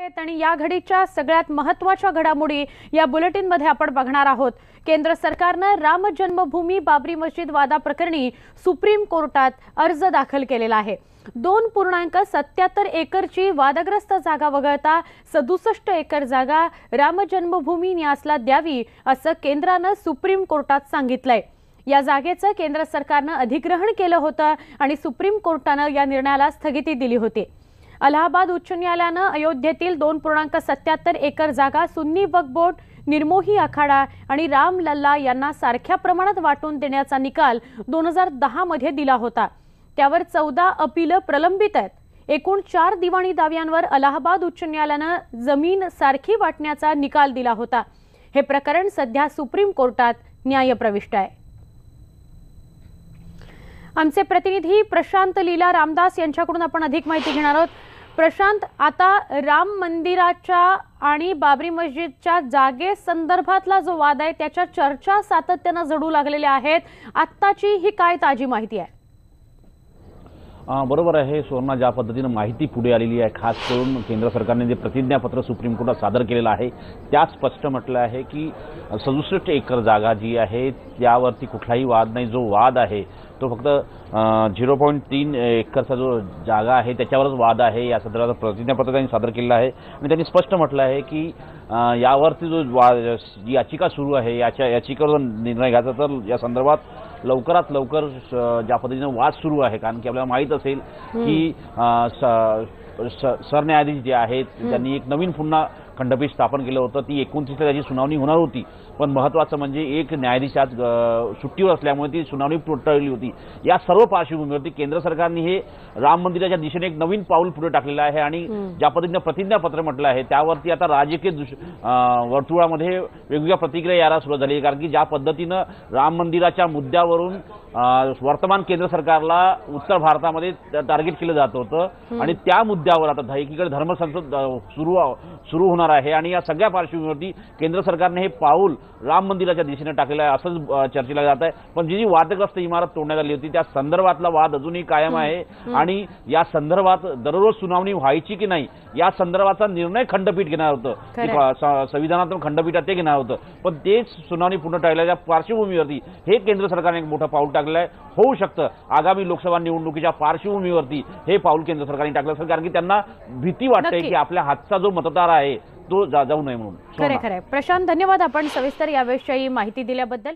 आणि या घडीच्या सगळ्यात महत्त्वाच्या घडामोडी या बुलेटिन मध्ये आपण बघणार आहोत। केंद्र सरकारने राम जन्मभूमी बाबरी मस्जिद वादाप्रकरणी सुप्रीम कोर्टात अर्ज दाखल केलेला आहे। 2.77 एकरची वादग्रस्त जागा वगळता 67 एकर जागा राम जन्मभूमी न्यासला द्यावी असं केंद्राने सुप्रीम कोर्टात सांगितलंय। या जागेचं केंद्र सरकारने अधिग्रहण केलं होतं आणि सुप्रीम कोर्टाने या निर्णयाला स्थगिती दिली होती। अलाहाबाद उच्च न्यायालयाने अयोध्येतील 2.77 एकर जागा सुन्नी वक्फ बोर्ड, निर्मोही आखाडा आणि राम लल्ला यांना सारख्या प्रमाणात वाटून देण्याचा निकाल 2010 मध्ये दिला होता। त्यावर 14 अपील प्रलंबित आहेत। एकूण 4 दिवाणी दाव्यांवर अलाहाबाद उच्च न्यायालयाने जमीन सारखी वाटण्याचा निकाल दिला होता। हे प्रकरण सध्या सुप्रीम कोर्टात न्यायप्रविष्ट आहे। आमचे प्रतिनिधी प्रशांत लीला रामदास यांच्याकडून आपण अधिक माहिती घेणार आहोत। प्रशांत, आता राम मंदिराच्या आणि बाबरी मस्जिदच्या जागे संदर्भातला जो वाद आहे त्याच्या चर्चा सातत्याने जडू लागलेल्या आहेत। आत्ताची ही काय ताजी माहिती आहे? बरोबर आहे सुवर्णा, ज्या पद्धतीने माहिती पुढे आलेली आहे, खास करून केंद्र सरकारने जे प्रतिज्ञापत्र सुप्रीम कोर्टात सादर केलेलं आहे त्यात स्पष्ट म्हटलं आहे की 67 एकर जागा जी आहे त्यावरती कुठलाही वाद नाही। जो वाद आहे तो फक्त 0.3 एकरचा जो जागा आहे त्याच्यावरच वाद आहे। या संदर्भात प्रतिज्ञापत्र त्यांनी सादर केलेलं आहे आणि त्यांनी स्पष्ट म्हटलं आहे की यावरती जो जी याचिका सुरू आहे याचिकेवर निर्णय घ्यायचा तर या संदर्भात लवकरात लवकर ज्या पद्धतीने वाद सुरू आहे, कारण की आपल्याला माहित असेल की सरन्यायाधीश जे आहेत त्यांनी एक नवीन पुन्हा खंडपीठ स्थापन केलं होतं। ती 29 त्याची सुनावणी होणार होती, पण महत्त्वाचं म्हणजे एक न्यायाधीश आज सुट्टीवर असल्यामुळे ती सुनावणी टळली होती। या सर्व पार्श्वभूमीवरती केंद्र सरकारने हे राम मंदिराच्या दिशेने एक नवीन पाऊल पुढे टाकलेलं आहे आणि ज्या पद्धतीने प्रतिज्ञापत्र म्हटलं आहे त्यावरती आता राजकीय वर्तुळामध्ये वेगवेगळ्या प्रतिक्रिया यायला सुरू झाली आहे। कारण की ज्या पद्धतीनं राम मंदिराच्या मुद्द्यावरून वर्तमान केंद्र सरकारला उत्तर भारतामध्ये टार्गेट केलं जात होतं आणि त्या मुद्द्यावर आता एकीकडे धर्मसंसद सुरू होणार आहे आणि या सगळ्या पार्श्वभूमीवरती केंद्र सरकारने हे पाऊल राम मंदिराच्या दिशेने टाकलेलं आहे असंच चर्चेला जात आहे। पण जी वादग्रस्त इमारत तोडण्यात आली होती त्या संदर्भातला वाद अजूनही कायम आहे आणि या संदर्भात दररोज सुनावणी व्हायची की नाही या संदर्भाचा निर्णय खंडपीठ घेणार होतं। संविधानात्मक खंडपीठात ते घेणार होतं, पण तेच सुनावणी पूर्ण टाळल्याच्या पार्श्वभूमीवरती हे केंद्र सरकारने एक मोठं पाऊल टाकलं आहे। होऊ शकतं आगामी लोकसभा निवडणुकीच्या पार्श्वभूमीवरती हे पाऊल केंद्र सरकारने टाकलं असेल, कारण की त्यांना भीती वाटते की आपल्या हातचा जो मतदार आहे तो जाऊ नये म्हणून। खरे खरे प्रशांत, धन्यवाद आपण सविस्तर याविषयी माहिती दिल्याबद्दल।